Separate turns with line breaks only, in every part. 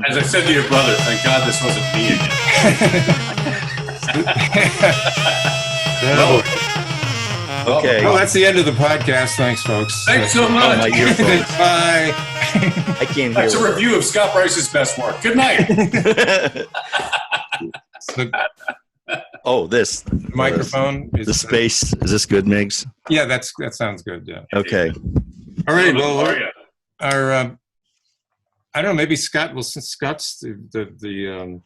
As I said to your brother, thank God this wasn't me again.
Okay.
Well, that's the end of the podcast. Thanks, folks.
Thanks so much.
My earphones.
Bye.
I can't hear.
That's a review of Scott Bryce's best work. Good night.
Oh, this
microphone is
the space. Is this good, Miggs?
Yeah, that sounds good. Yeah.
Okay.
All right. Well,
How are you?
our I don't know. Maybe Scott. Well, since Scott's the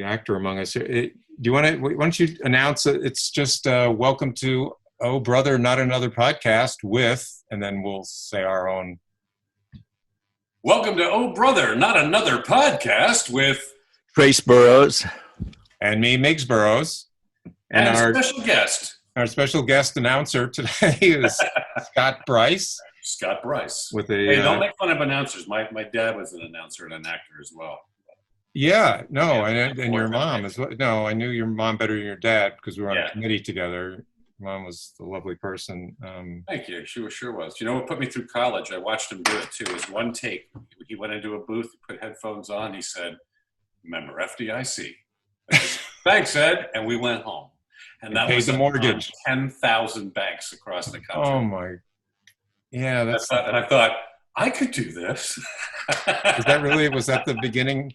actor among us here, do you want to? Why don't you announce it? It's just welcome to Oh Brother, Not Another Podcast with, and then we'll say our own.
Welcome to Oh Brother, Not Another Podcast with
Trace Burrows.
And me, Miggs Burrows.
And
our
special guest.
Our special guest announcer today is Scott Bryce.
Scott Bryce.
With a,
hey, don't make fun of announcers. My dad was an announcer and an actor as well.
Yeah, no, and your mom as well. No, I knew your mom better than your dad because we were on a committee together. Mom was a lovely person.
Thank you. She sure was. You know what put me through college? I watched him do it too. It was one take. He went into a booth, put headphones on. He said, "Remember FDIC." I said, "Thanks, Ed." And we went home. And that was
the mortgage.
10,000 banks across the country.
Oh my! Yeah, that's.
And I thought I could do this.
Was that the beginning?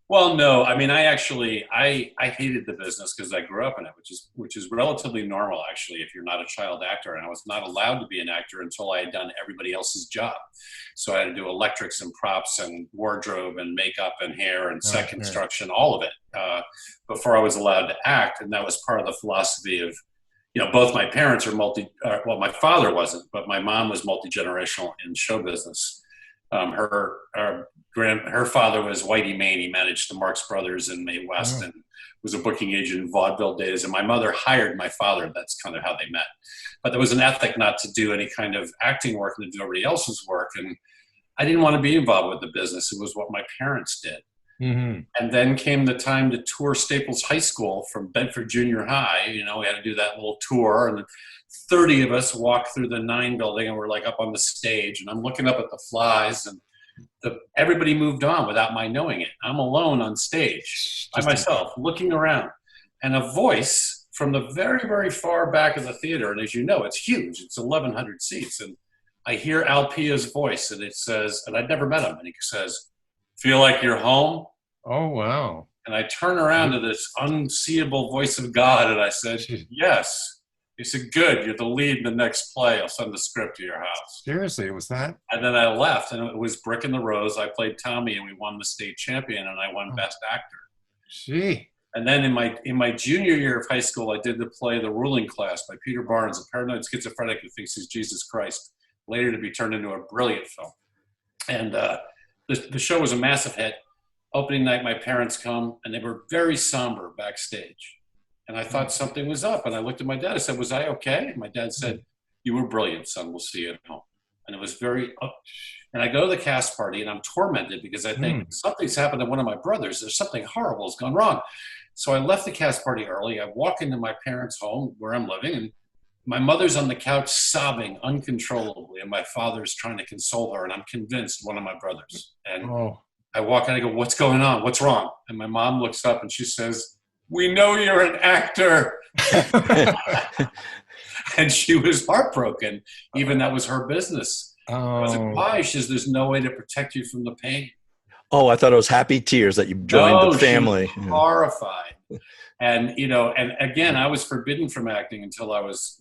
Well, no. I mean, I hated the business because I grew up in it, which is relatively normal, actually, if you're not a child actor. And I was not allowed to be an actor until I had done everybody else's job. So I had to do electrics and props and wardrobe and makeup and hair and set construction, all of it, before I was allowed to act. And that was part of the philosophy of, both my parents are well, my father wasn't, but my mom was multi-generational in show business. Her father was Whitey Main. He managed the Marx Brothers in Mae West and was a booking agent in vaudeville days. And my mother hired my father. That's kind of how they met. But there was an ethic not to do any kind of acting work and to do everybody else's work. And I didn't want to be involved with the business. It was what my parents did. Mm-hmm. And then came the time to tour Staples High School from Bedford Junior High. We had to do that little tour. And 30 of us walked through the 9 building and we're like up on the stage. And I'm looking up at the flies and everybody moved on without my knowing it. I'm alone on stage by myself, looking around. And a voice from the very, very far back of the theater, and as you know, it's huge. It's 1,100 seats. And I hear Al Pia's voice, and it says, and I'd never met him, and he says, "Feel like you're home?"
Oh, wow.
And I turn around to this unseeable voice of God, and I said, "Yes." He said, "Good, you're the lead in the next play. I'll send the script to your house."
Seriously, it was that?
And then I left, and it was Brick in the Rose. I played Tommy, and we won the state champion, and I won Best Actor.
Gee.
And then in my junior year of high school, I did the play The Ruling Class by Peter Barnes, a paranoid schizophrenic who thinks he's Jesus Christ, later to be turned into a brilliant film. And the show was a massive hit. Opening night, my parents come, and they were very somber backstage. And I thought something was up. And I looked at my dad. I said, "Was I okay?" And my dad said, "You were brilliant, son. We'll see you at home." And it was very and I go to the cast party, and I'm tormented because I think something's happened to one of my brothers. There's something horrible has gone wrong. So I left the cast party early. I walk into my parents' home where I'm living, and my mother's on the couch sobbing uncontrollably, and my father's trying to console her, and I'm convinced one of my brothers. And I walk in, and I go, "What's going on? What's wrong?" And my mom looks up, and she says, "We know you're an actor." And she was heartbroken. Even that was her business. I was like, "Why?" She says, "There's no way to protect you from the pain."
Oh, I thought it was happy tears that you joined the family.
She was horrified. And, and again, I was forbidden from acting until I was,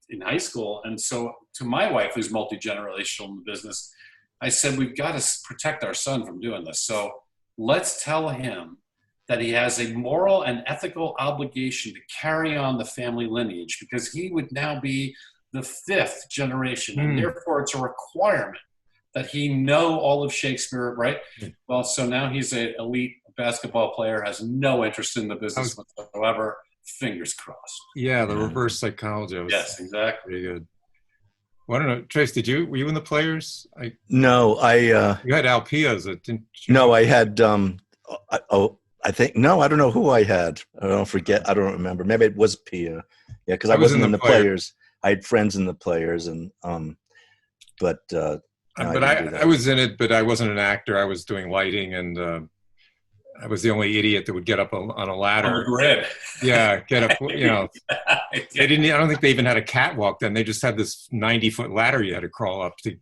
in high school. And so to my wife, who's multi-generational in the business, I said, "We've got to protect our son from doing this. So let's tell him that he has a moral and ethical obligation to carry on the family lineage because he would now be the 5th generation. And therefore it's a requirement that he know all of Shakespeare, right?" Well, so now he's an elite basketball player, has no interest in the business whatsoever. Fingers crossed.
Yeah, the reverse psychology.
Yes, exactly.
Very good. Well, I don't know, Trace, were you in the Players?
No,
you had Al Pia's, didn't you?
No, I had, I think, no, I don't know who I had. I don't remember. Maybe it was Pia. Yeah, because I wasn't in the Players. I had friends in the Players, and but No,
But
didn't do
I
that.
was in it, but I wasn't an actor. I was doing lighting, and I was the only idiot that would get up on a
On the
ladder.
grid.
Yeah, get up.
Yeah.
They didn't. I don't think they even had a catwalk then. They just had this 90-foot ladder you had to crawl up to.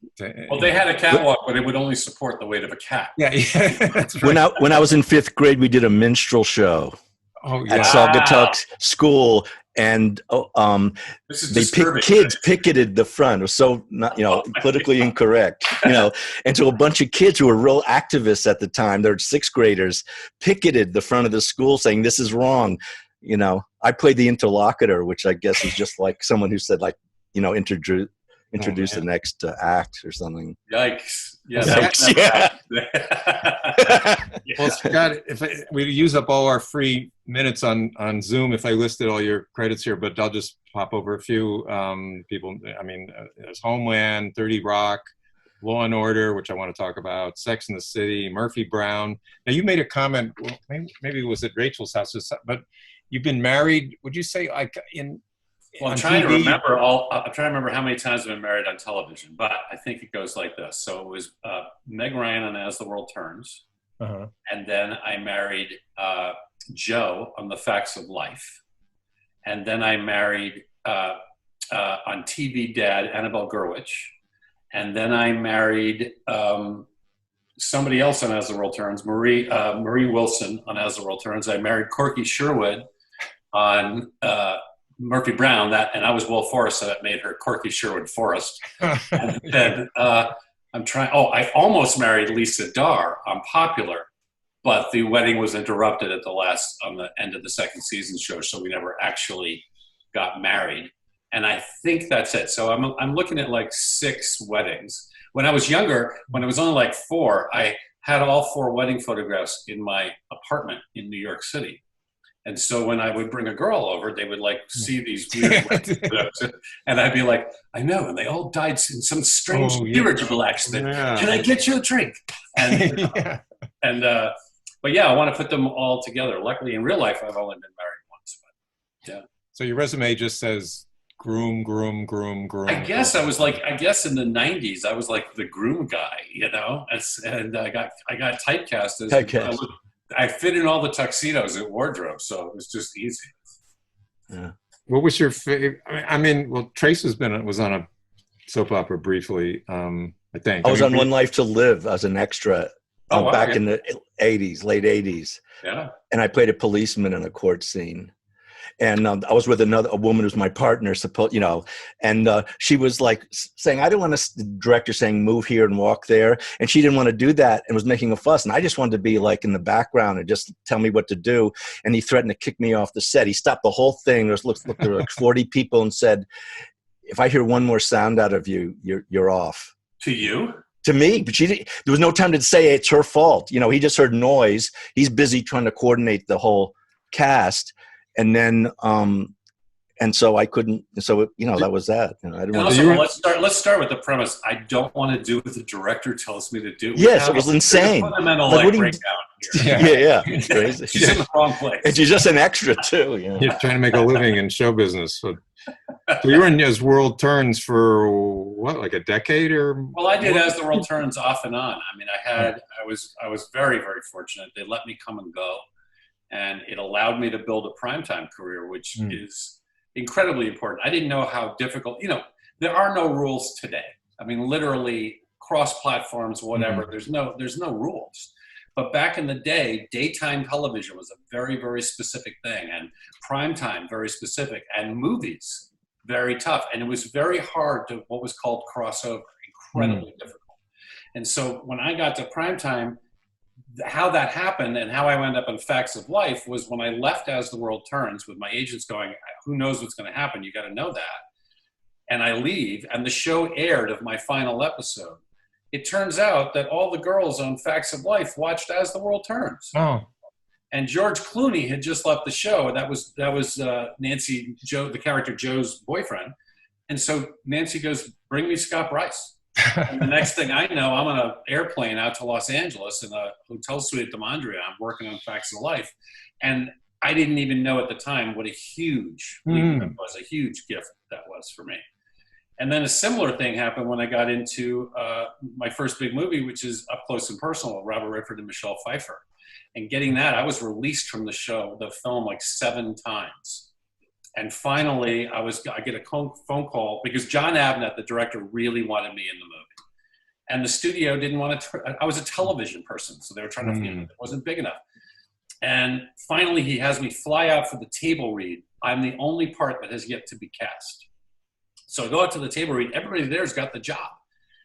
Well, they had a catwalk, but it would only support the weight of a cat.
Yeah, that's right.
When I was in 5th grade, we did a minstrel show
Oh
at
yeah.
Saugatuck School, and
This is
they
disturbing.
kids picketed the front. It was so not, politically incorrect, and so a bunch of kids who were real activists at the time, they're 6th graders, picketed the front of the school saying this is wrong. I played the interlocutor, which I guess is just like someone who said, like, introduce the next act or something.
Yikes. Yeah.
Yikes, yeah.
Well, Scott, if we use up all our free minutes on Zoom, if I listed all your credits here, but I'll just pop over a few people. I mean, there's Homeland, 30 Rock, Law and Order, which I want to talk about, Sex and the City, Murphy Brown. Now, you made a comment, well, maybe it was at Rachel's house, but you've been married, would you say, like,
Well, I'm trying to remember how many times I've been married on television, but I think it goes like this. So it was Meg Ryan on As the World Turns, and then I married Joe on The Facts of Life, and then I married on TV Dad Annabelle Gurwitch, and then I married somebody else on As the World Turns, Marie Wilson on As the World Turns. I married Corky Sherwood on Murphy Brown, and I was Will Forrest, so that made her Corky Sherwood Forrest. And then I almost married Lisa Darr on Popular, but the wedding was interrupted on the end of the second season show, so we never actually got married. And I think that's it. So I'm looking at like 6 weddings. When I was younger, when I was only like 4, I had all 4 wedding photographs in my apartment in New York City. And so when I would bring a girl over, they would like see these weird photos, and I'd be like, I know, and they all died in some strange spiritual accident. Yeah. Can I get you a drink? And but yeah, I want to put them all together. Luckily, in real life, I've only been married once. But yeah.
So your resume just says groom.
I guess I was like, in the 90s, I was like the groom guy, and I got typecast as. I fit in all the tuxedos at wardrobe, so it was just easy.
Yeah.
What was your favorite? I mean, well, Trace was on a soap opera briefly, I think.
I was on One Life to Live as an extra back in the 80s, late 80s.
Yeah.
And I played a policeman in a court scene. And I was with a woman who's my partner, and she was like saying, I didn't want the director saying, move here and walk there. And she didn't want to do that and was making a fuss. And I just wanted to be like in the background and just tell me what to do. And he threatened to kick me off the set. He stopped the whole thing. There were like 40 people and said, if I hear one more sound out of you, you're off.
To you?
To me, but there was no time to say it's her fault. He just heard noise. He's busy trying to coordinate the whole cast. And then, and so I couldn't. So that was that. I didn't want
to. Let's start with the premise. I don't want to do what the director tells me to do.
Yes, it was insane.
Fundamental breakdown here.
Yeah, it's crazy.
She's in the wrong place,
and she's just an extra too.
You're trying to make a living in show business. So you were in As World Turns for what, like a decade or?
Well, I did As the World Turns off and on. I mean, I was very, very fortunate. They let me come and go. And it allowed me to build a primetime career, which is incredibly important. I didn't know how difficult, there are no rules today. I mean, literally cross platforms, whatever, there's no rules. But back in the day, daytime television was a very, very specific thing, and primetime, very specific, and movies, very tough. And it was very hard to what was called crossover, incredibly difficult. And so when I got to primetime, how that happened and how I wound up on Facts of Life was when I left As the World Turns with my agents going, who knows what's going to happen? You got to know that. And I leave, and the show aired of my final episode. It turns out that all the girls on Facts of Life watched As the World Turns.
Oh.
And George Clooney had just left the show. And that was Nancy, Joe, the character Joe's boyfriend. And so Nancy goes, bring me Scott Bryce. And the next thing I know, I'm on an airplane out to Los Angeles in a hotel suite at the Mondrian. I'm working on Facts of Life. And I didn't even know at the time what a huge leap that was, a huge gift that was for me. And then a similar thing happened when I got into my first big movie, which is Up Close and Personal with Robert Redford and Michelle Pfeiffer. And getting that, I was released from the film like 7 times. And finally, I get a phone call because John Abnett, the director, really wanted me in the movie. And the studio didn't want to, I was a television person, so they were trying to, it wasn't big enough. And finally, he has me fly out for the table read. I'm the only part that has yet to be cast. So I go out to the table read. Everybody there's got the job.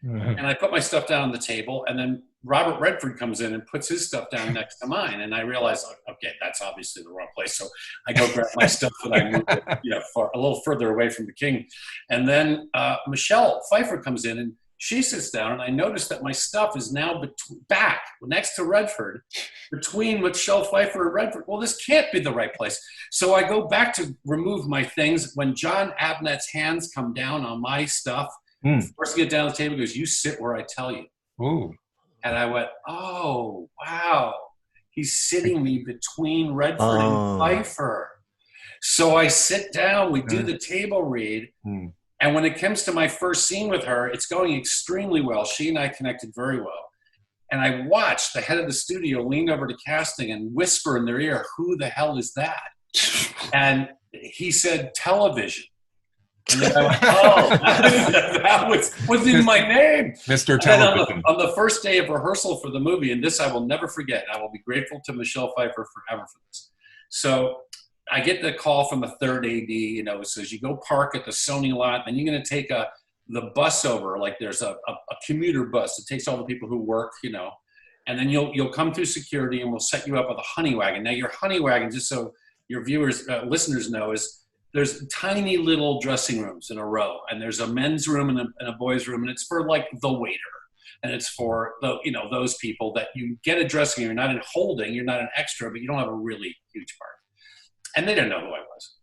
And I put my stuff down on the table, and then Robert Redford comes in and puts his stuff down next to mine. And I realize, okay, that's obviously the wrong place. So I go grab my stuff and I move it, a little further away from the king. And then Michelle Pfeiffer comes in and she sits down, and I notice that my stuff is now back next to Redford, between Michelle Pfeiffer and Redford. Well, this can't be the right place. So I go back to remove my things. When John Abnett's hands come down on my stuff, first get down the table, he goes, "You sit where I tell you."
Ooh.
And I went, "Oh, wow. He's sitting me between Redford and Pfeiffer." So I sit down, we do the table read. And when it comes to my first scene with her, it's going extremely well. She and I connected very well. And I watched the head of the studio lean over to casting and whisper in their ear, "Who the hell is that?" And he said, "Television." And then I went, "Oh, that wasn't even my name."
Mr. Television.
On the first day of rehearsal for the movie, and this I will never forget, I will be grateful to Michelle Pfeiffer forever for this. So I get the call from the third AD, it says, "You go park at the Sony lot, and you're going to take the bus over. Like there's a commuter bus that takes all the people who work, and then you'll come through security, and we'll set you up with a honey wagon." Now your honey wagon, just so your viewers, listeners know, is there's tiny little dressing rooms in a row, and there's a men's room and a boys' room, and it's for like the waiter, and it's for those people that you get a dressing room. You're not in holding, you're not an extra, but you don't have a really huge part. And they didn't know who I was.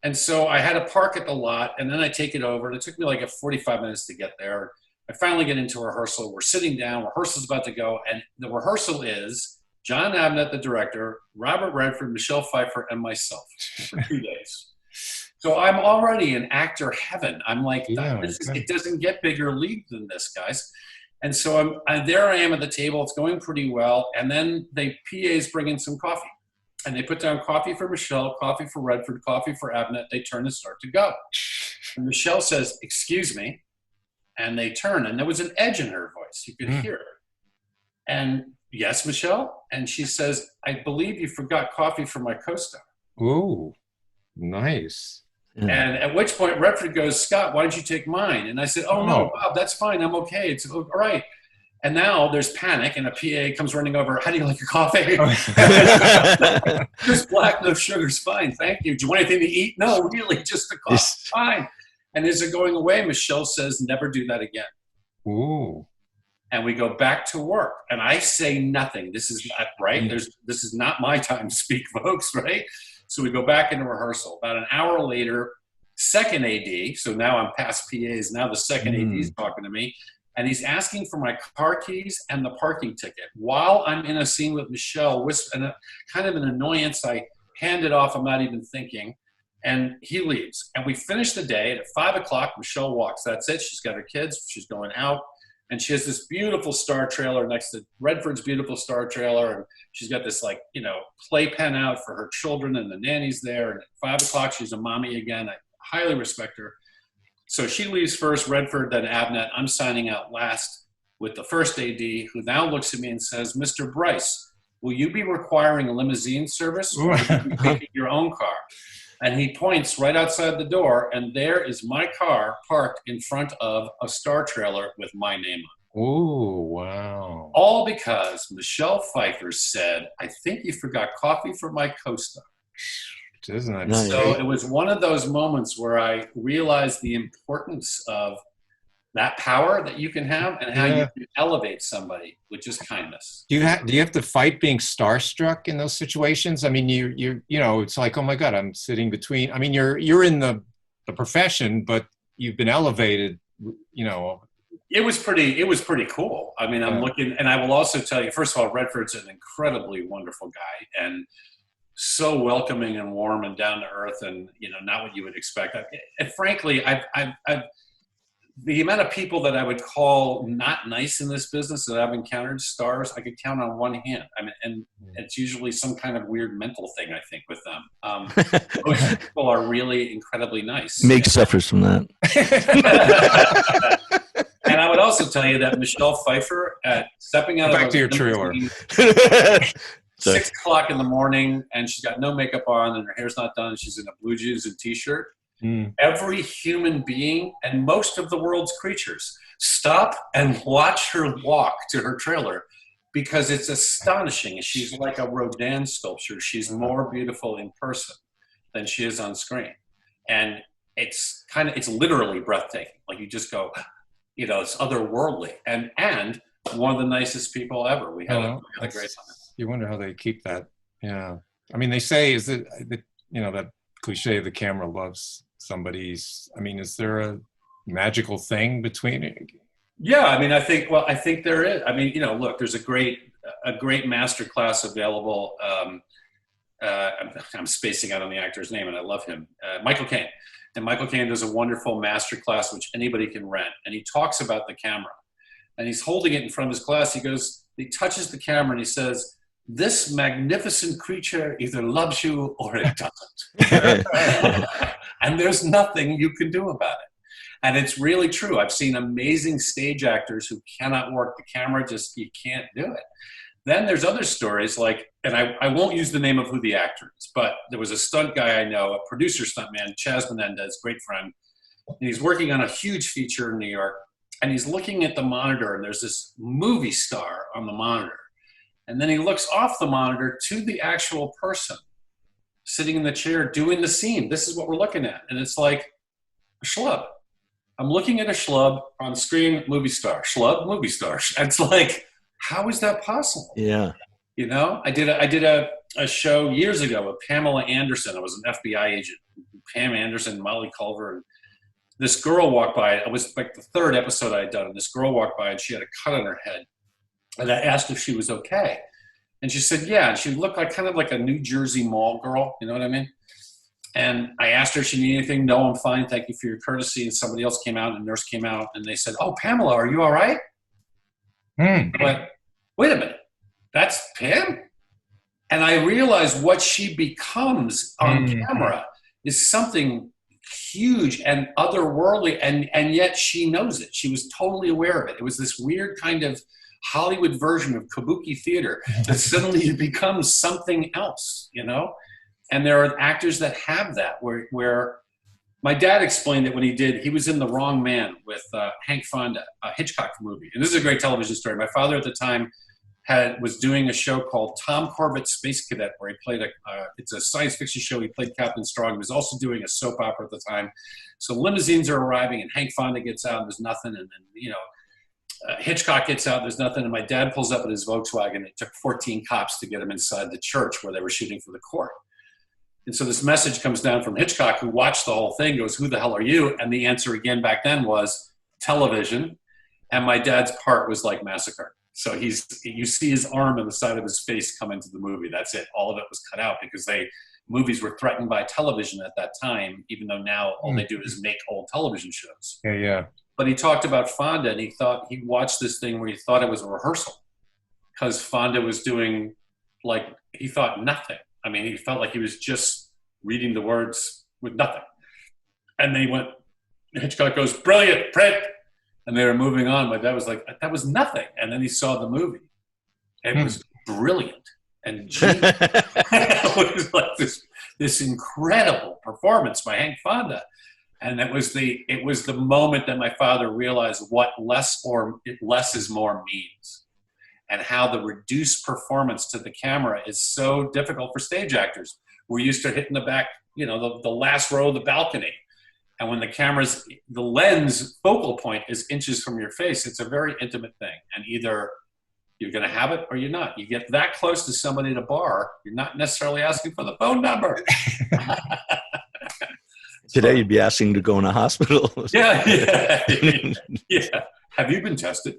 And so I had to park at the lot, and then I take it over, and it took me like 45 minutes to get there. I finally get into rehearsal. We're sitting down. Rehearsal's about to go, and the rehearsal is John Abnett, the director, Robert Redford, Michelle Pfeiffer, and myself for 2 days. So I'm already in actor heaven. I'm like, it doesn't get bigger league than this, guys. And so there I am at the table. It's going pretty well. And then PAs bring in some coffee. And they put down coffee for Michelle, coffee for Redford, coffee for Abnett. They turn and start to go. And Michelle says, "Excuse me." And they turn, and there was an edge in her voice. You could hear it. And, "Yes, Michelle?" And she says, "I believe you forgot coffee for my co-star."
Ooh, nice.
And at which point Redford goes, "Scott, why don't you take mine?" And I said, "Oh, no, Bob, that's fine. I'm okay. It's all right." And now there's panic, and a PA comes running over. "How do you like your coffee?" "Just black, no sugar's fine. Thank you. Do you want anything to eat?" "No, really, just the coffee. Fine." And as they're going away, Michelle says, "Never do that again."
Ooh.
And we go back to work. And I say nothing. This is not right. This is not my time to speak, folks, right? So we go back into rehearsal. About an hour later, second AD, so now I'm past PAs, now the second AD is talking to me. And he's asking for my car keys and the parking ticket. While I'm in a scene with Michelle, and kind of an annoyance, I hand it off, I'm not even thinking, and he leaves. And we finish the day, and at 5 o'clock, Michelle walks. That's it. She's got her kids. She's going out. And she has this beautiful star trailer next to Redford's beautiful star trailer. And she's got this playpen out for her children, and the nanny's there. And at 5 o'clock, she's a mommy again. I highly respect her. So she leaves first, Redford, then Abnett. I'm signing out last with the first AD, who now looks at me and says, "Mr. Bryce, will you be requiring a limousine service, or will you be taking your own car?" And he points right outside the door, and there is my car parked in front of a star trailer with my name on it.
Oh, wow.
All because Michelle Pfeiffer said, "I think you forgot coffee for my co-star."
Isn't that
Nice.
So it was one of those moments where I realized the importance of that power that you can have, and how you can elevate somebody with just kindness.
Do you have to fight being starstruck in those situations? I mean, it's like, oh my God, I'm sitting between. I mean, you're in the profession, but you've been elevated.
It was pretty cool. I mean, I'm looking, and I will also tell you, first of all, Redford's an incredibly wonderful guy, and so welcoming and warm and down to earth, and not what you would expect. And frankly, I've the amount of people that I would call not nice in this business that I've encountered, stars, I could count on one hand. I mean, and it's usually some kind of weird mental thing, I think, with them. Most people are really incredibly nice.
Miggs suffers from that.
And I would also tell you that Michelle Pfeiffer, stepping out
Back
of
to your trailer.
6 o'clock in the morning, and she's got no makeup on, and her hair's not done. She's in a blue jeans and t-shirt. Every human being and most of the world's creatures stop and watch her walk to her trailer because it's astonishing. She's like a Rodin sculpture. She's more beautiful in person than she is on screen. And it's literally breathtaking. Like you just go, it's otherworldly. And one of the nicest people ever. We had a great time.
You wonder how they keep that. Yeah. I mean, they say, is it, that cliche, the camera loves somebody's, I mean, is there a magical thing between it?
Yeah, I mean, I think there is. I mean, look, there's a great master class available. I'm spacing out on the actor's name, and I love him, Michael Caine. And Michael Caine does a wonderful master class, which anybody can rent. And he talks about the camera, and he's holding it in front of his class. He touches the camera, and he says, "This magnificent creature either loves you or it doesn't." And there's nothing you can do about it. And it's really true. I've seen amazing stage actors who cannot work the camera, just you can't do it. Then there's other stories like, and I won't use the name of who the actor is, but there was a stunt guy I know, a producer stuntman, Chaz Menendez, great friend. And he's working on a huge feature in New York. And he's looking at the monitor, and there's this movie star on the monitor. And then he looks off the monitor to the actual person sitting in the chair doing the scene. This is what we're looking at. And it's like a schlub. I'm looking at a schlub on screen, movie star. Schlub, movie star. It's like, how is that possible?
Yeah.
I did a show years ago with Pamela Anderson. I was an FBI agent. Pam Anderson, Molly Culver, and this girl walked by. It was like the third episode I had done, and this girl walked by, and she had a cut on her head. And I asked if she was okay. And she said, yeah. And she looked like kind of like a New Jersey mall girl. You know what I mean? And I asked her if she needed anything. No, I'm fine. Thank you for your courtesy. And somebody else came out, and a nurse came out, and they said, oh, Pamela, are you all right? But wait a minute. That's Pam? And I realized what she becomes on camera is something huge and otherworldly, and yet she knows it. She was totally aware of it. It was this weird kind of Hollywood version of kabuki theater that suddenly it becomes something else, And there are actors that have that, where my dad explained that when he was in The Wrong Man with Hank Fonda, a Hitchcock movie. And this is a great television story. My father at the time was doing a show called Tom Corbett's Space Cadet, where he played it's a science fiction show. He played Captain Strong. He was also doing a soap opera at the time. So limousines are arriving, and Hank Fonda gets out, and there's nothing. And then, Hitchcock gets out, there's nothing. And my dad pulls up in his Volkswagen. It took 14 cops to get him inside the church where they were shooting for the court. And so this message comes down from Hitchcock, who watched the whole thing, goes, who the hell are you? And the answer again back then was television. And my dad's part was like massacred. So you see his arm and the side of his face come into the movie. That's it. All of it was cut out because movies were threatened by television at that time, even though now all they do is make old television shows.
Yeah.
But he talked about Fonda, and he watched this thing where he thought it was a rehearsal because Fonda was doing he thought nothing. I mean, he felt like he was just reading the words with nothing. And then Hitchcock goes, brilliant, print. And they were moving on. My dad was like, that was nothing. And then he saw the movie. It was brilliant. And it was like this incredible performance by Hank Fonda. And it was the moment that my father realized what less is more means, and how the reduced performance to the camera is so difficult for stage actors. We're used to hitting the back, the last row of the balcony. And when the lens focal point is inches from your face, it's a very intimate thing. And either you're going to have it or you're not. You get that close to somebody at a bar, you're not necessarily asking for the phone number.
Today you'd be asking to go in a hospital.
Yeah. Have you been tested?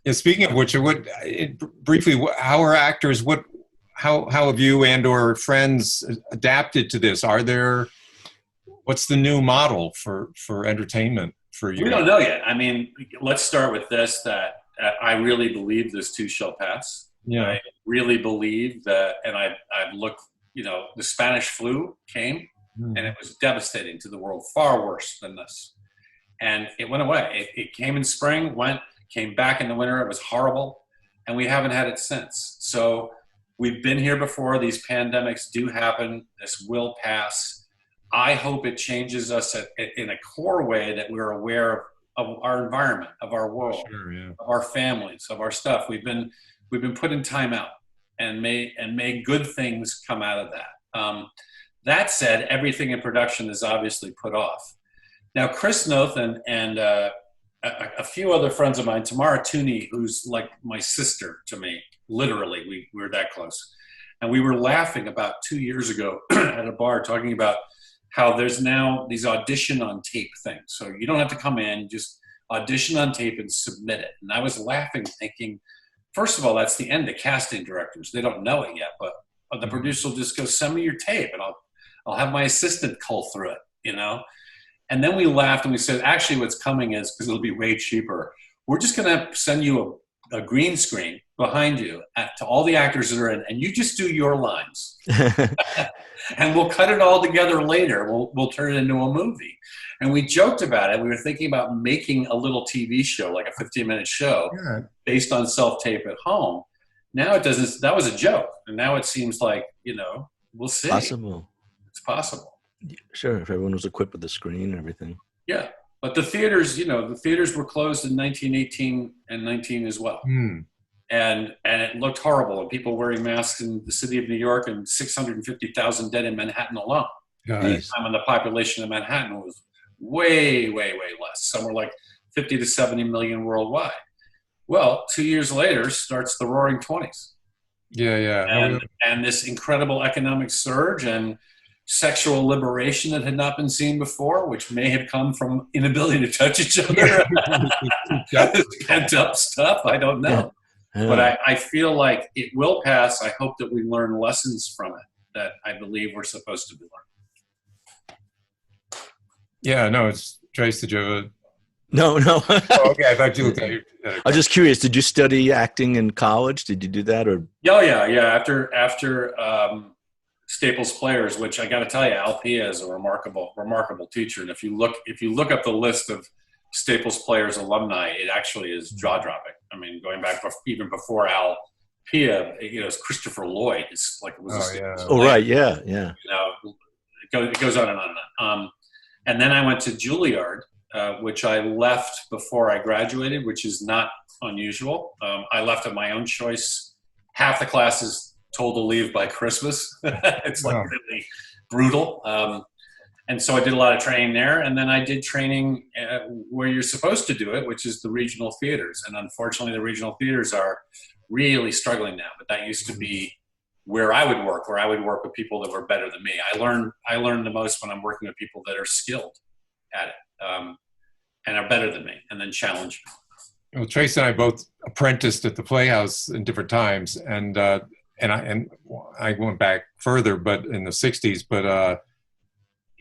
Yeah, speaking of which, briefly, how are actors? How have you and or friends adapted to this? Are there what's the new model for entertainment for you?
We don't know yet. I mean, let's start with this, that I really believe this too shall pass.
Yeah.
I really believe that, and I've looked, the Spanish flu came and it was devastating to the world, far worse than this. And it went away. It came in spring, came back in the winter. It was horrible. And we haven't had it since. So we've been here before. These pandemics do happen. This will pass. I hope it changes us in a core way that we're aware of our environment, of our world,
Sure, yeah.
of our families, of our stuff. We've been put in timeout, and may good things come out of that. That said, everything in production is obviously put off. Now, Chris Noth and a few other friends of mine, Tamara Tooney, who's like my sister to me, literally, we were that close. And we were laughing about 2 years ago at a bar talking about how there's now these audition on tape things. So you don't have to come in, just audition on tape and submit it. And I was laughing, thinking, first of all, that's the end of casting directors. They don't know it yet, but the producer will just go, send me your tape, and I'll have my assistant cull through it, And then we laughed and we said, actually what's coming is, because it'll be way cheaper, we're just going to send you a green screen behind you to all the actors that are in, and you just do your lines. And we'll cut it all together later. We'll turn it into a movie. And we joked about it. We were thinking about making a little TV show, like a 15-minute show, based on self-tape at home. Now it doesn't, that was a joke. And now it seems like, we'll see.
Possible.
It's possible.
Sure, if everyone was equipped with a screen and everything.
Yeah, but the theaters, the theaters were closed in 1918 and 19 as well. And it looked horrible. And people wearing masks in the city of New York, and 650,000 dead in Manhattan alone. At the time when the population of Manhattan was way, way, way less. Somewhere like 50 to 70 million worldwide. Well, 2 years later starts the Roaring 20s.
Yeah.
And this incredible economic surge and sexual liberation that had not been seen before, which may have come from inability to touch each other. Pent up stuff. I don't know. Yeah. But I feel like it will pass. I hope that we learn lessons from it that I believe we're supposed to be learning.
Yeah, no, it's Trace, did you have a...
No.
Oh, okay, I thought you looked at your...
I was just curious, did you study acting in college? Did you do that? Or?
Yeah. After Staples Players, which I got to tell you, Al Pia is a remarkable teacher. And if you look up the list of Staples Players alumni, it actually is jaw-dropping. I mean, going back even before Al Pia, it's Christopher Lloyd. It's like it was a Staples player.
Right, yeah.
It goes on and on and on. And then I went to Juilliard, which I left before I graduated, which is not unusual. I left of my own choice. Half the classes told to leave by Christmas. It's like really brutal. And so I did a lot of training there. And then I did training where you're supposed to do it, which is the regional theaters. And unfortunately, the regional theaters are really struggling now. But that used to be where I would work with people that were better than me. I learn the most when I'm working with people that are skilled at it and are better than me, and then challenge me.
Well, Trace and I both apprenticed at the Playhouse in different times, and I went back further, but in the '60s. But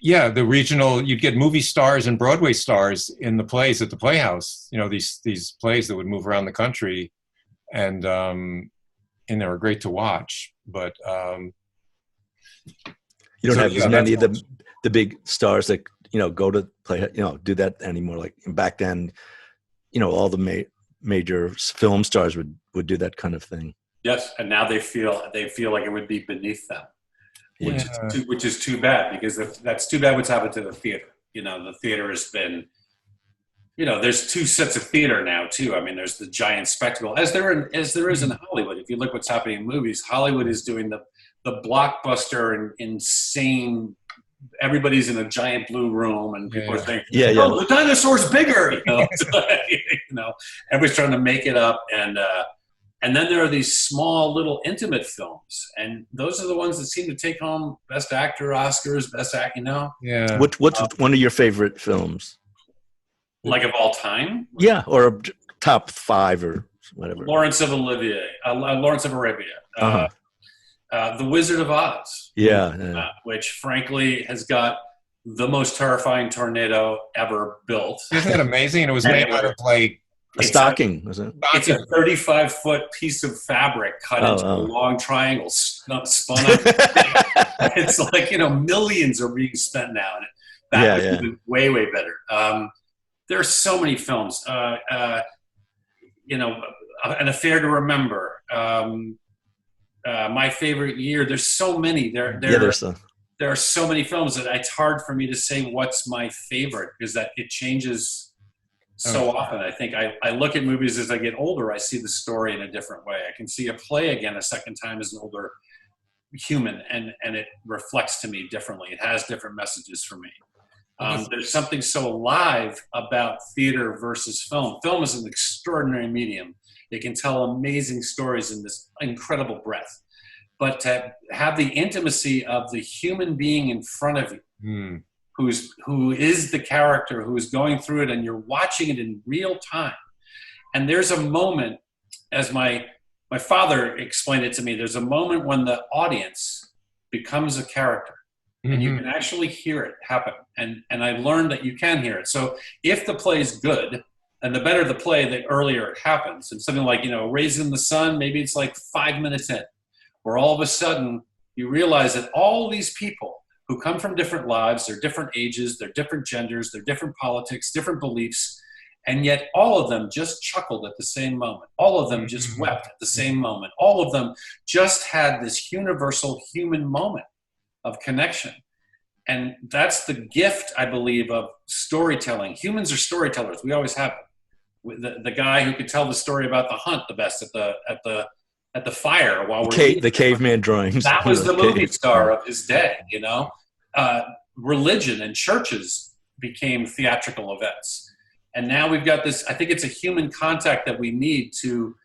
the regional, you'd get movie stars and Broadway stars in the plays at the Playhouse. These plays that would move around the country, and they were great to watch. But
you don't have as many of the big stars that go to play, do that anymore. Like back then, all the major film stars would do that kind of thing.
Yes, and now they feel like it would be beneath them, which is too bad, because that's too bad what's happened to the theater. The theater has been, there's two sets of theater now too. I mean, there's the giant spectacle, as there is in Hollywood. If you look what's happening in movies, Hollywood is doing the blockbuster and insane. Everybody's in a giant blue room, and people are saying, the dinosaur's bigger. Everybody's trying to make it up, and then there are these small little intimate films, and those are the ones that seem to take home Best Actor Oscars, Best Act.
Yeah.
What's one of your favorite films?
Like of all time?
Yeah, or a top 5 or whatever.
Lawrence of Arabia. The Wizard of Oz.
Yeah.
Which frankly has got the most terrifying tornado ever built.
Isn't that amazing? And it was made out of like
a stocking, was it?
It's a 35-foot piece of fabric cut into a long triangle, spun up. It's like, millions are being spent now. And that was way, way better. There are so many films. An Affair to Remember. My Favorite Year. There's so many. There are so many films that it's hard for me to say what's my favorite, because that it changes so often. I think I look at movies as I get older. I see the story in a different way. I can see a play again a second time as an older human, and it reflects to me differently. It has different messages for me. There's something so alive about theater versus film. Film is an extraordinary medium. It can tell amazing stories in this incredible breadth. But to have the intimacy of the human being in front of you, who is the character, who is going through it, and you're watching it in real time. And there's a moment, as my father explained it to me, there's a moment when the audience becomes a character. And you can actually hear it happen. And I learned that you can hear it. So if the play is good, and the better the play, the earlier it happens. And something like, Raising the Sun, maybe it's like 5 minutes in, where all of a sudden you realize that all these people who come from different lives, they're different ages, they're different genders, they're different politics, different beliefs, and yet all of them just chuckled at the same moment. All of them just wept at the same moment. All of them just had this universal human moment of connection. And that's the gift, I believe, of storytelling. Humans are storytellers. We always have it. The guy who could tell the story about the hunt the best at the fire while we're
the caveman drawings.
That was the movie star of his day. Religion and churches became theatrical events, and now we've got this. I think it's a human contact that we need to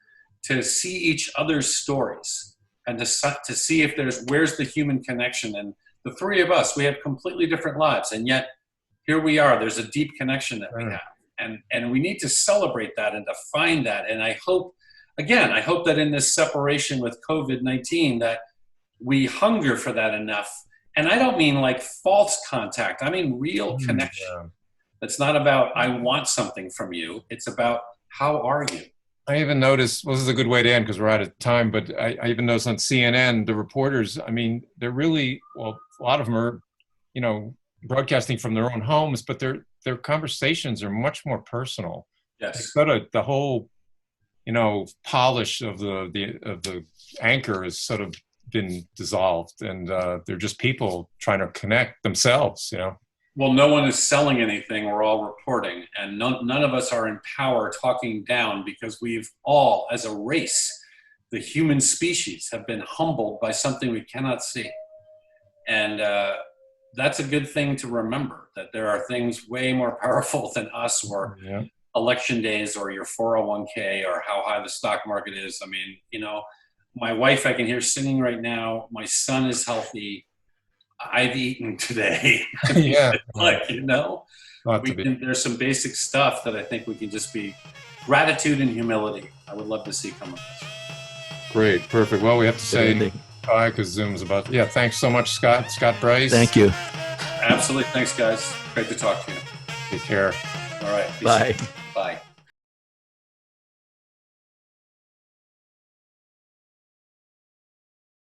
see each other's stories and to see if where's the human connection. And the three of us, we have completely different lives, and yet here we are. There's a deep connection that we have, and we need to celebrate that and to find that. And I hope that in this separation with COVID-19 that we hunger for that enough. And I don't mean like false contact. I mean real connection. It's not about I want something from you. It's about how are you?
I even noticed, this is a good way to end because we're out of time, but I even noticed on CNN, the reporters, they're really, a lot of them are, broadcasting from their own homes, but their conversations are much more personal.
Yes.
The whole polish of the anchor has sort of been dissolved, and they're just people trying to connect themselves.
Well, no one is selling anything. We're all reporting, and none of us are in power talking down, because we've all, as a race, the human species, have been humbled by something we cannot see, and that's a good thing to remember. That there are things way more powerful than us, or election days, or your 401k, or how high the stock market is. My wife I can hear singing right now. My son is healthy. I've eaten today. There's some basic stuff that I think we can just be gratitude and humility. I would love to see come of this.
Great, perfect. Well, we have to say bye because Zoom's about. Thanks so much, Scott. Scott Bryce.
Thank you.
Absolutely. Thanks, guys. Great to talk to you.
Take care.
All right.
Bye.
Bye.